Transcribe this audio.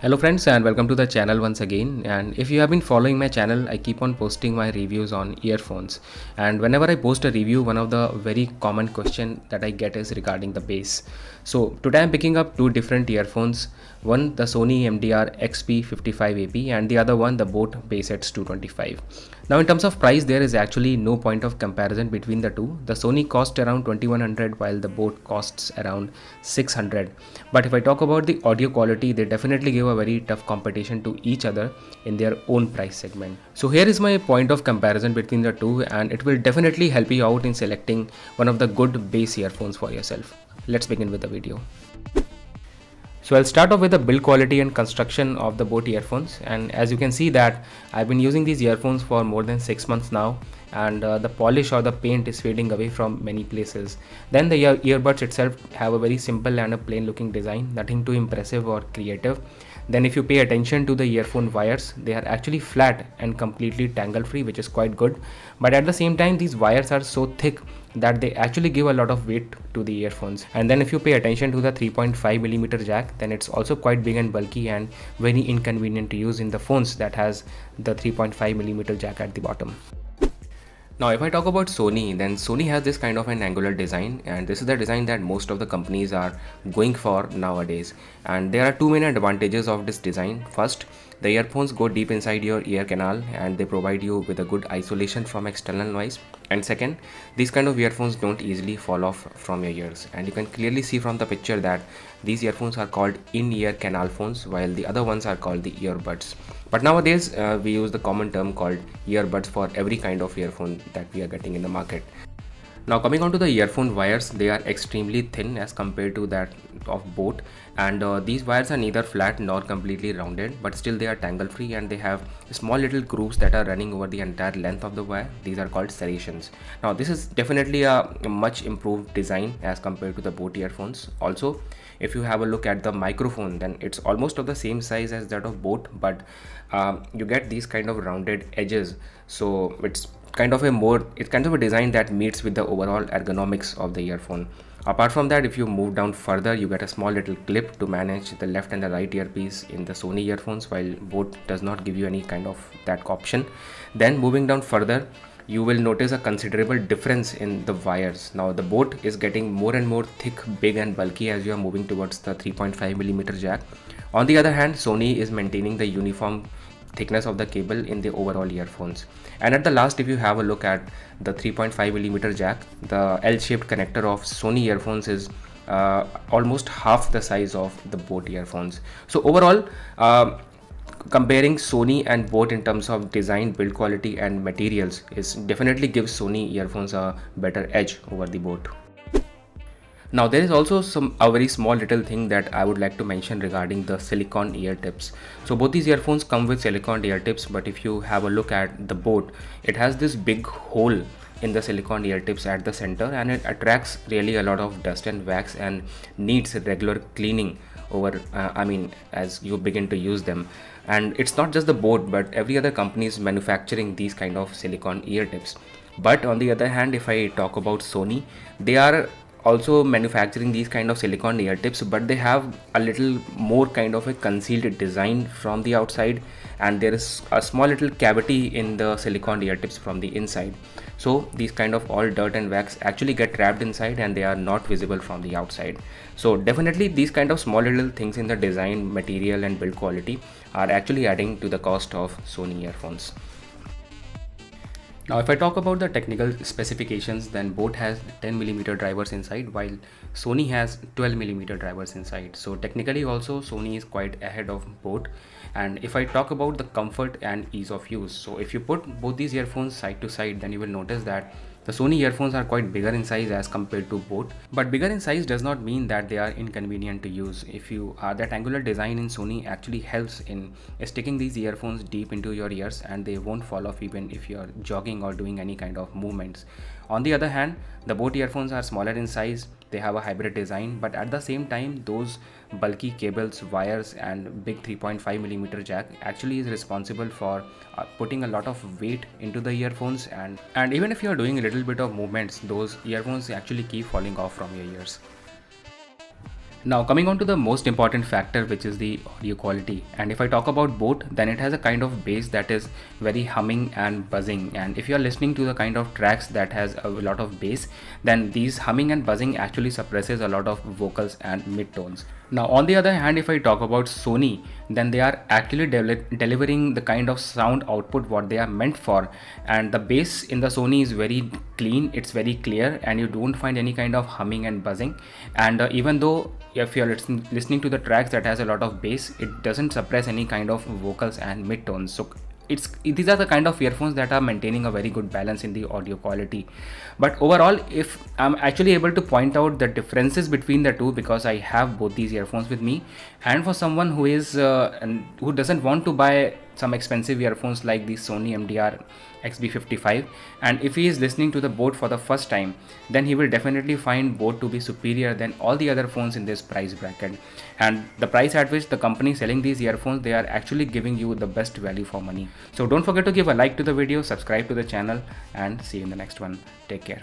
Hello friends, and welcome to the channel once again. And if you have been following my channel, I keep on posting my reviews on earphones, and whenever I post a review, one of the very common question that I get is regarding the bass. So today I'm picking up two different earphones, one the Sony MDR xb55ap and the other one the Boat bassheads 225. Now in terms of price, there is actually no point of comparison between the two. The Sony cost around 2100 while the Boat costs around 600. But if I talk about the audio quality, they definitely give a very tough competition to each other in their own price segment. So here is my point of comparison between the two, and it will definitely help you out in selecting one of the good bass earphones for yourself. Let's begin with the video. So I'll start off with the build quality and construction of the Boat earphones, and as you can see that I've been using these earphones for more than 6 months now, and the polish or the paint is fading away from many places. Then the earbuds itself have a very simple and a plain looking design, nothing too impressive or creative. Then if you pay attention to the earphone wires, they are actually flat and completely tangle free, which is quite good. But at the same time, these wires are so thick that they actually give a lot of weight to the earphones. And then if you pay attention to the 3.5mm jack, then it's also quite big and bulky and very inconvenient to use in the phones that has the 3.5mm jack at the bottom. Now if I talk about Sony, then Sony has this kind of an angular design, and this is the design that most of the companies are going for nowadays. And there are two main advantages of this design. First, the earphones go deep inside your ear canal and they provide you with a good isolation from external noise. And second, these kind of earphones don't easily fall off from your ears, and you can clearly see from the picture that these earphones are called in-ear canal phones while the other ones are called the earbuds. But nowadays we use the common term called earbuds for every kind of earphone that we are getting in the market. Now coming on to the earphone wires, they are extremely thin as compared to that of Boat, and these wires are neither flat nor completely rounded, but still they are tangle free, and they have small little grooves that are running over the entire length of the wire. These are called serrations. Now this is definitely a much improved design as compared to the Boat earphones. Also, if you have a look at the microphone, then it's almost of the same size as that of Boat, but you get these kind of rounded edges, so it's kind of a design that meets with the overall ergonomics of the earphone. Apart from that, if you move down further, you get a small little clip to manage the left and the right earpiece in the Sony earphones, while Boat does not give you any kind of that option. Then moving down further, you will notice a considerable difference in the wires. Now the Boat is getting more and more thick, big and bulky as you are moving towards the 3.5mm jack. On the other hand, Sony is maintaining the uniform thickness of the cable in the overall earphones. And at the last, if you have a look at the 3.5mm jack, the L-shaped connector of Sony earphones is almost half the size of the Boat earphones. So overall, comparing Sony and Boat in terms of design, build quality and materials is definitely gives Sony earphones a better edge over the Boat. Now there is also a very small little thing that I would like to mention regarding the silicone ear tips. So both these earphones come with silicone ear tips, but if you have a look at the Boat, it has this big hole in the silicone ear tips at the center, and it attracts really a lot of dust and wax and needs regular cleaning over as you begin to use them. And it's not just the Boat, but every other company is manufacturing these kind of silicone ear tips. But on the other hand, if I talk about Sony, they are also manufacturing these kind of silicone ear tips, but they have a little more kind of a concealed design from the outside, and there is a small little cavity in the silicone ear tips from the inside. So these kind of all dirt and wax actually get trapped inside and they are not visible from the outside. So definitely these kind of small little things in the design, material and build quality are actually adding to the cost of Sony earphones. Now if I talk about the technical specifications, then Boat has 10mm drivers inside while Sony has 12mm drivers inside. So technically also Sony is quite ahead of Boat. And if I talk about the comfort and ease of use, so if you put both these earphones side to side, then you will notice that the Sony earphones are quite bigger in size as compared to Boat, but bigger in size does not mean that they are inconvenient to use. If you that angular design in Sony actually helps in sticking these earphones deep into your ears, and they won't fall off even if you are jogging or doing any kind of movements. On the other hand, the boat earphones are smaller in size, they have a hybrid design, but at the same time those bulky cables, wires and big 3.5mm jack actually is responsible for putting a lot of weight into the earphones, and even if you are doing a little bit of movements, those earphones actually keep falling off from your ears. Now coming on to the most important factor, which is the audio quality, and if I talk about boat, then it has a kind of bass that is very humming and buzzing, and if you are listening to the kind of tracks that has a lot of bass, then these humming and buzzing actually suppresses a lot of vocals and mid-tones. Now on the other hand, if I talk about Sony, then they are actually delivering the kind of sound output what they are meant for, and the bass in the Sony is very clean, it's very clear, and you don't find any kind of humming and buzzing. And even though if you're listening to the tracks that has a lot of bass, it doesn't suppress any kind of vocals and mid-tones. So these are the kind of earphones that are maintaining a very good balance in the audio quality. But overall, if I'm actually able to point out the differences between the two, because I have both these earphones with me, and for someone who is who doesn't want to buy some expensive earphones like the Sony MDR xb55, and if he is listening to the boat for the first time, then he will definitely find boat to be superior than all the other phones in this price bracket. And the price at which the company is selling these earphones, they are actually giving you the best value for money. So don't forget to give a like to the video, subscribe to the channel, and see you in the next one. Take care.